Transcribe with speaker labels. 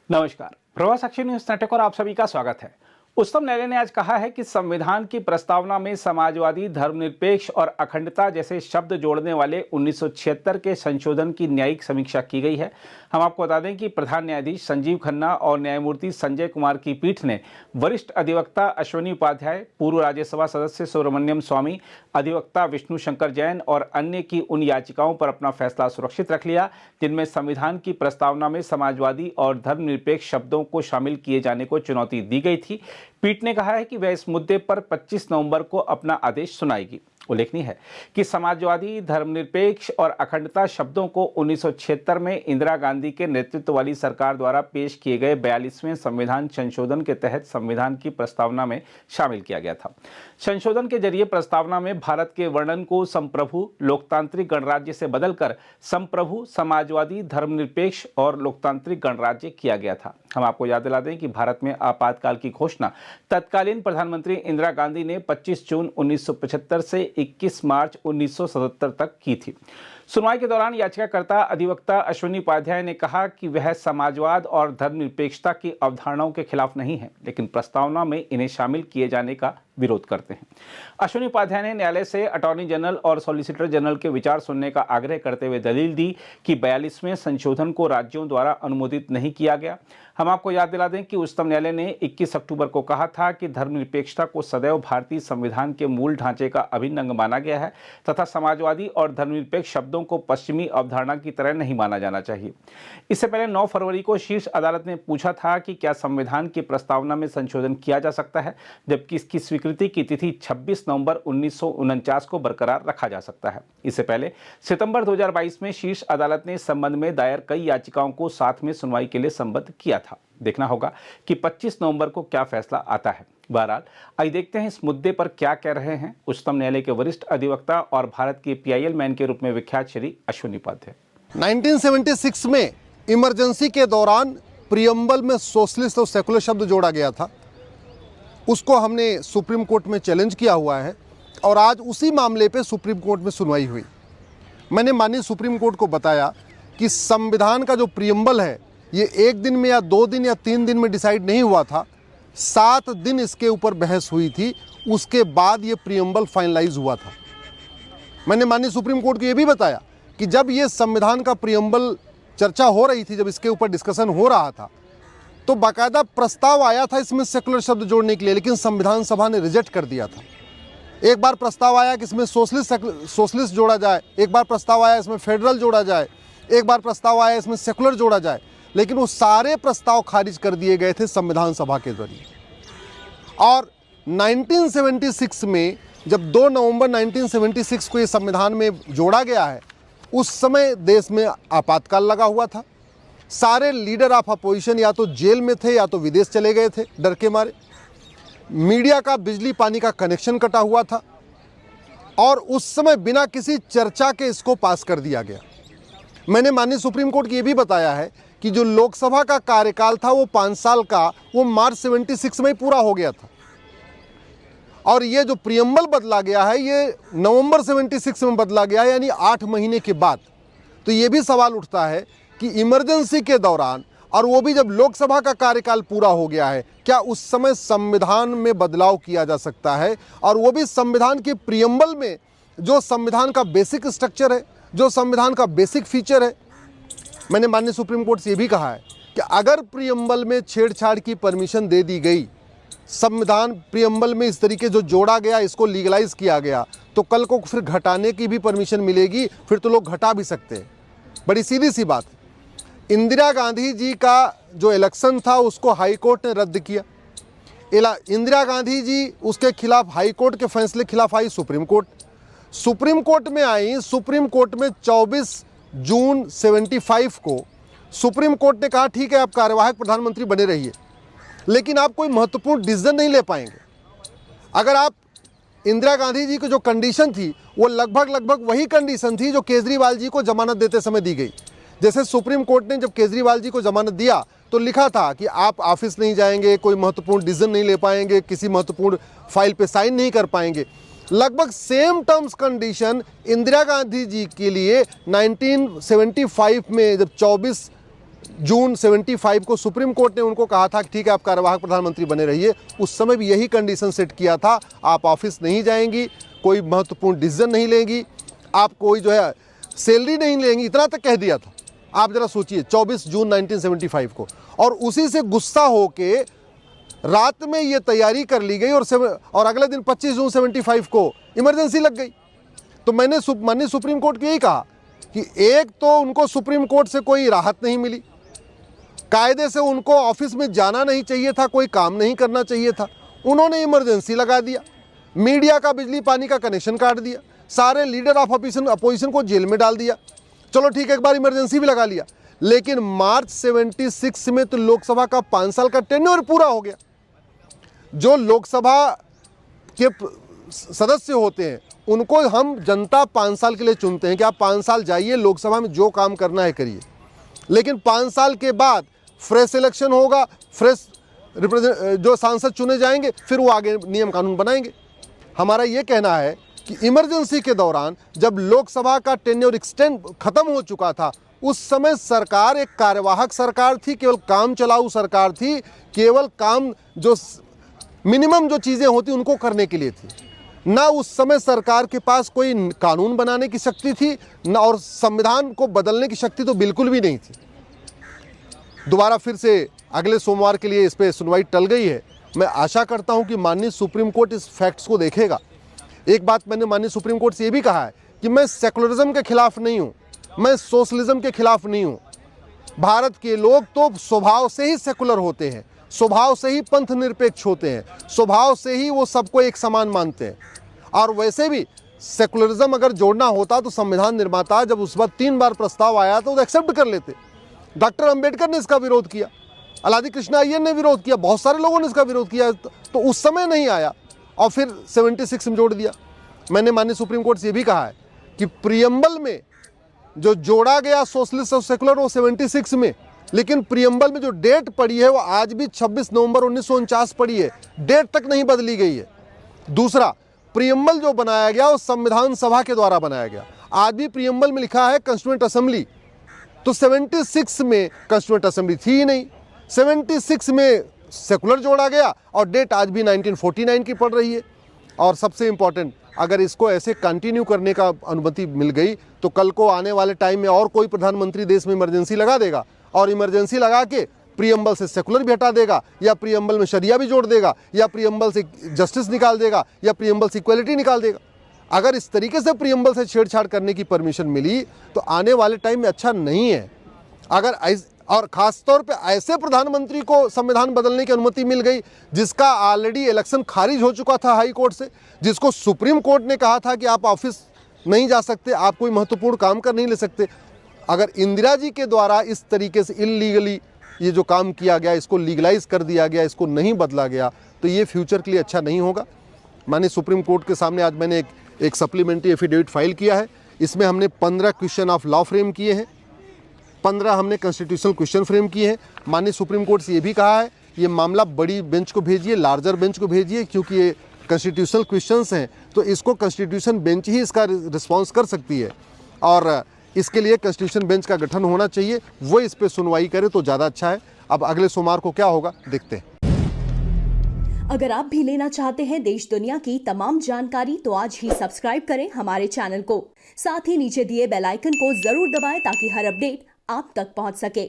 Speaker 1: नमस्कार। प्रवास साक्षी news network और आप सभी का स्वागत है। उच्चतम न्यायालय ने आज कहा है कि संविधान की प्रस्तावना में समाजवादी, धर्मनिरपेक्ष और अखंडता जैसे शब्द जोड़ने वाले 1976 के संशोधन की न्यायिक समीक्षा की गई है। हम आपको बता दें कि प्रधान न्यायाधीश संजीव खन्ना और न्यायमूर्ति संजय कुमार की पीठ ने वरिष्ठ अधिवक्ता अश्विनी उपाध्याय, पूर्व राज्यसभा सदस्य सुब्रमण्यम स्वामी, अधिवक्ता विष्णु शंकर जैन और अन्य की उन याचिकाओं पर अपना फैसला सुरक्षित रख लिया जिनमें संविधान की प्रस्तावना में समाजवादी और धर्मनिरपेक्ष शब्दों को शामिल किए जाने को चुनौती दी गई थी। पीठ ने कहा है कि वह इस मुद्दे पर 25 नवंबर को अपना आदेश सुनाएगी। उल्लेखनीय है कि समाजवादी, धर्मनिरपेक्ष और अखंडता शब्दों को 1976 में इंदिरा गांधी के नेतृत्व वाली सरकार द्वारा पेश किए गए 42वें संविधान संशोधन के तहत संविधान की प्रस्तावना में शामिल किया गया था। संशोधन के जरिए प्रस्तावना में भारत के वर्णन को संप्रभु, लोकतांत्रिक गणराज्य से बदलकर संप्रभु, समाजवादी, धर्मनिरपेक्ष और लोकतांत्रिक गणराज्य किया गया था। हम आपको याद दिला दें कि भारत में आपातकाल की घोषणा तत्कालीन प्रधानमंत्री इंदिरा गांधी ने 25 जून 1975 से 21 मार्च 1977 तक की थी। सुनवाई के दौरान याचिकाकर्ता अधिवक्ता अश्विनी उपाध्याय ने कहा कि वह समाजवाद और धर्मनिरपेक्षता की अवधारणाओं के खिलाफ नहीं है, लेकिन प्रस्तावना में इन्हें शामिल किए जाने का विरोध करते हैं। अश्विनी उपाध्याय ने न्यायालय से अटॉर्नी जनरल और सॉलिसिटर जनरल के विचार सुनने का आग्रह करते हुए दलील दी कि 42वें संशोधन को राज्यों द्वारा अनुमोदित नहीं किया गया। हम आपको याद दिला दें कि उच्चतम न्यायालय ने 21 अक्टूबर को कहा था कि धर्मनिरपेक्षता को सदैव भारतीय संविधान के मूल ढांचे का अभिन्न अंग माना गया है तथा समाजवादी और धर्मनिरपेक्ष शब्दों को पश्चिमी अवधारणा की तरह नहीं माना जाना चाहिए। इससे पहले 9 फरवरी को शीर्ष अदालत ने पूछा था कि क्या संविधान की प्रस्तावना में संशोधन किया जा सकता है, जबकि इसकी स्वीकृति की तिथि 26 नवंबर 1949 को बरकरार रखा जा सकता है। इससे पहले सितंबर 2022 में शीर्ष अदालत ने इस संबंध में दायर कई याचिकाओं को साथ में सुनवाई के लिए संबद्ध किया था। देखना होगा कि 25 नवंबर को क्या फैसला आता है। बहरहाल आइए देखते हैं इस मुद्दे पर क्या कह रहे हैं उच्चतम न्यायालय के वरिष्ठ अधिवक्ता और भारत के PIL मैन के रूप में विख्यात श्री अश्विनी उपाध्याय।
Speaker 2: 1976 में इमरजेंसी के दौरान प्रियम्बल में सोशलिस्ट और सेकुलर शब्द जोड़ा गया था, उसको हमने सुप्रीम कोर्ट में चैलेंज किया हुआ है और आज उसी मामले पे सुप्रीम कोर्ट में सुनवाई हुई। मैंने माननीय सुप्रीम कोर्ट को बताया कि संविधान का जो प्रियम्बल है ये 1 दिन में या 2 दिन या 3 दिन में डिसाइड नहीं हुआ था, 7 दिन इसके ऊपर बहस हुई थी, उसके बाद ये प्रियम्बल फाइनलाइज हुआ था। मैंने माननीय सुप्रीम कोर्ट को ये भी बताया कि जब ये संविधान का प्रियम्बल चर्चा हो रही थी, जब इसके ऊपर डिस्कशन हो रहा था, तो बाकायदा प्रस्ताव आया था इसमें सेकुलर शब्द जोड़ने के लिए, लेकिन संविधान सभा ने रिजेक्ट कर दिया था। एक बार प्रस्ताव आया कि इसमें सोशलिस्ट जोड़ा जाए, एक बार प्रस्ताव आया इसमें फेडरल जोड़ा जाए, एक बार प्रस्ताव आया इसमें सेकुलर जोड़ा जाए, लेकिन वो सारे प्रस्ताव खारिज कर दिए गए थे संविधान सभा के जरिए। और 1976 में जब 2 नवंबर 1976 को ये संविधान में जोड़ा गया है, उस समय देश में आपातकाल लगा हुआ था। सारे लीडर ऑफ अपोजिशन या तो जेल में थे या तो विदेश चले गए थे डर के मारे। मीडिया का बिजली पानी का कनेक्शन कटा हुआ था और उस समय बिना किसी चर्चा के इसको पास कर दिया गया। मैंने माननीय सुप्रीम कोर्ट को ये भी बताया है कि जो लोकसभा का कार्यकाल था वो 5 साल का, वो मार्च 76 में ही पूरा हो गया था और ये जो प्रियम्बल बदला गया है ये नवंबर 76 में बदला गया है, यानी 8 महीने के बाद। तो ये भी सवाल उठता है कि इमरजेंसी के दौरान, और वो भी जब लोकसभा का कार्यकाल पूरा हो गया है, क्या उस समय संविधान में बदलाव किया जा सकता है, और वो भी संविधान के प्रियम्बल में, जो संविधान का बेसिक स्ट्रक्चर है, जो संविधान का बेसिक फीचर है। मैंने माननीय सुप्रीम कोर्ट से ये भी कहा है कि अगर प्रियम्बल में छेड़छाड़ की परमिशन दे दी गई, संविधान प्रियम्बल में इस तरीके जो जोड़ा गया इसको लीगलाइज किया गया, तो कल को फिर घटाने की भी परमिशन मिलेगी, फिर तो लोग घटा भी सकते हैं। बड़ी सीधी सी बात है। इंदिरा गांधी जी का जो इलेक्शन था उसको हाई कोर्ट ने रद्द किया। इंदिरा गांधी जी उसके खिलाफ हाई कोर्ट के फैसले के खिलाफ आई सुप्रीम कोर्ट। सुप्रीम कोर्ट में आई। सुप्रीम कोर्ट में 24 जून 75 को सुप्रीम कोर्ट ने कहा ठीक है आप कार्यवाहक प्रधानमंत्री बने रहिए, लेकिन आप कोई महत्वपूर्ण डिसीजन नहीं ले पाएंगे। अगर आप इंदिरा गांधी जी की जो कंडीशन थी वो लगभग वही कंडीशन थी जो केजरीवाल जी को जमानत देते समय दी गई। जैसे सुप्रीम कोर्ट ने जब केजरीवाल जी को जमानत दिया तो लिखा था कि आप ऑफिस नहीं जाएंगे, कोई महत्वपूर्ण डिसीजन नहीं ले पाएंगे, किसी महत्वपूर्ण फाइल पे साइन नहीं कर पाएंगे। लगभग same terms condition Indira Gandhi ji के लिए 1975 में जब 24 जून 75 को सुप्रीम कोर्ट ने उनको कहा था कि ठीक है आप कार्यवाहक प्रधानमंत्री बने रहिए, उस समय भी यही कंडीशन सेट किया था, आप ऑफिस नहीं जाएंगी, कोई महत्वपूर्ण डिसीजन नहीं लेंगी, आप कोई जो है सैलरी नहीं लेंगी, इतना तक कह दिया था। आप जरा सोचिए 24 जून 1975 को, और उसी से गुस्सा होके रात में ये तैयारी कर ली गई और अगले दिन 25 जून 75 को इमरजेंसी लग गई। तो मैंने माननीय सुप्रीम कोर्ट को यही कहा कि एक तो उनको सुप्रीम कोर्ट से कोई राहत नहीं मिली, कायदे से उनको ऑफिस में जाना नहीं चाहिए था, कोई काम नहीं करना चाहिए था, उन्होंने इमरजेंसी लगा दिया, मीडिया का बिजली पानी का कनेक्शन काट दिया, सारे लीडर ऑफ अपोजिशन को जेल में डाल दिया। चलो ठीक है, एक बार इमरजेंसी भी लगा लिया, लेकिन मार्च 76 में तो लोकसभा का 5 साल का टेन्योर पूरा हो गया। जो लोकसभा के सदस्य होते हैं उनको हम जनता 5 साल के लिए चुनते हैं कि आप 5 साल जाइए लोकसभा में जो काम करना है करिए, लेकिन 5 साल के बाद फ्रेश इलेक्शन होगा, फ्रेश जो सांसद चुने जाएंगे, फिर वो आगे नियम कानून बनाएंगे। हमारा ये कहना है कि इमरजेंसी के दौरान जब लोकसभा का टेन्योर एक्सटेंड खत्म हो चुका था, उस समय सरकार एक कार्यवाहक सरकार थी, केवल काम चलाऊ सरकार थी, केवल काम जो मिनिमम जो चीज़ें होती उनको करने के लिए थी। ना उस समय सरकार के पास कोई कानून बनाने की शक्ति थी, ना और संविधान को बदलने की शक्ति तो बिल्कुल भी नहीं थी। दोबारा फिर से अगले सोमवार के लिए इस पर सुनवाई टल गई है। मैं आशा करता हूं कि माननीय सुप्रीम कोर्ट इस फैक्ट्स को देखेगा। एक बात मैंने माननीय सुप्रीम कोर्ट से ये भी कहा है कि मैं सेकुलरिज्म के खिलाफ नहीं हूँ, मैं सोशलिज्म के खिलाफ नहीं हूँ। भारत के लोग तो स्वभाव से ही सेकुलर होते हैं, स्वभाव से ही पंथ निरपेक्ष होते हैं, स्वभाव से ही वो सबको एक समान मानते हैं। और वैसे भी सेकुलरिज्म अगर जोड़ना होता तो संविधान निर्माता जब उस वक्त 3 बार प्रस्ताव आया तो एक्सेप्ट कर लेते। डॉक्टर अंबेडकर ने इसका विरोध किया, अलादी कृष्णा अय्यर ने विरोध किया, बहुत सारे लोगों ने इसका विरोध किया, तो उस समय नहीं आया और फिर 76 में जोड़ दिया। मैंने माननीय सुप्रीम कोर्ट से ये भी कहा है कि प्रियम्बल में जो जोड़ा गया सोशलिस्ट और सेकुलर वो 76 में, लेकिन प्रियम्बल में जो डेट पड़ी है वो आज भी 26 नवंबर 1949 पड़ी है, डेट तक नहीं बदली गई है। दूसरा, प्रियम्बल जो बनाया गया वो संविधान सभा के द्वारा बनाया गया, आज भी प्रियम्बल में लिखा है कंस्टिट्यूएंट असेंबली, तो 76 में कंस्टिट्यूएंट असेंबली थी ही नहीं, 76 में सेकुलर जोड़ा गया और डेट आज भी 1949 की पड़ रही है। और सबसे इम्पॉर्टेंट, अगर इसको ऐसे कंटिन्यू करने का अनुमति मिल गई तो कल को आने वाले टाइम में और कोई प्रधानमंत्री देश में इमरजेंसी लगा देगा और इमरजेंसी लगा के प्रियम्बल से सेकुलर भी हटा देगा, या प्रियम्बल में शरिया भी जोड़ देगा, या प्रियम्बल से जस्टिस निकाल देगा, या प्रियम्बल से इक्वलिटी निकाल देगा। अगर इस तरीके से प्रियम्बल से छेड़छाड़ करने की परमिशन मिली तो आने वाले टाइम में अच्छा नहीं है। अगर और खासतौर पे ऐसे प्रधानमंत्री को संविधान बदलने की अनुमति मिल गई जिसका ऑलरेडी इलेक्शन खारिज हो चुका था हाई कोर्ट से, जिसको सुप्रीम कोर्ट ने कहा था कि आप ऑफिस नहीं जा सकते, आप कोई महत्वपूर्ण काम कर नहीं ले सकते। अगर इंदिरा जी के द्वारा इस तरीके से इलीगली ये जो काम किया गया, इसको लीगलाइज कर दिया गया, इसको नहीं बदला गया, तो ये फ्यूचर के लिए अच्छा नहीं होगा। माननीय सुप्रीम कोर्ट के सामने आज मैंने एक सप्लीमेंट्री एफिडेविट फाइल किया है। इसमें हमने 15 क्वेश्चन ऑफ लॉ फ्रेम किए हैं, 15 हमने कॉन्स्टिट्यूशनल क्वेश्चन फ्रेम किए हैं। माननीय सुप्रीम कोर्ट से ये भी कहा है ये मामला बड़ी बेंच को भेजिए, लार्जर बेंच को भेजिए, क्योंकि ये कॉन्स्टिट्यूशनल क्वेश्चंस हैं तो इसको कॉन्स्टिट्यूशन बेंच ही इसका रिस्पॉन्स कर सकती है और इसके लिए कॉन्स्टिट्यूशन बेंच का गठन होना चाहिए, वो इस पर सुनवाई करे तो ज़्यादा अच्छा है। अब अगले सोमवार को क्या होगा देखते हैं।
Speaker 3: अगर आप भी लेना चाहते हैं देश दुनिया की तमाम जानकारी तो आज ही सब्सक्राइब करें हमारे चैनल को, साथ ही नीचे दिए बेल आइकन को जरूर दबाएं ताकि हर अपडेट आप तक पहुंच सके।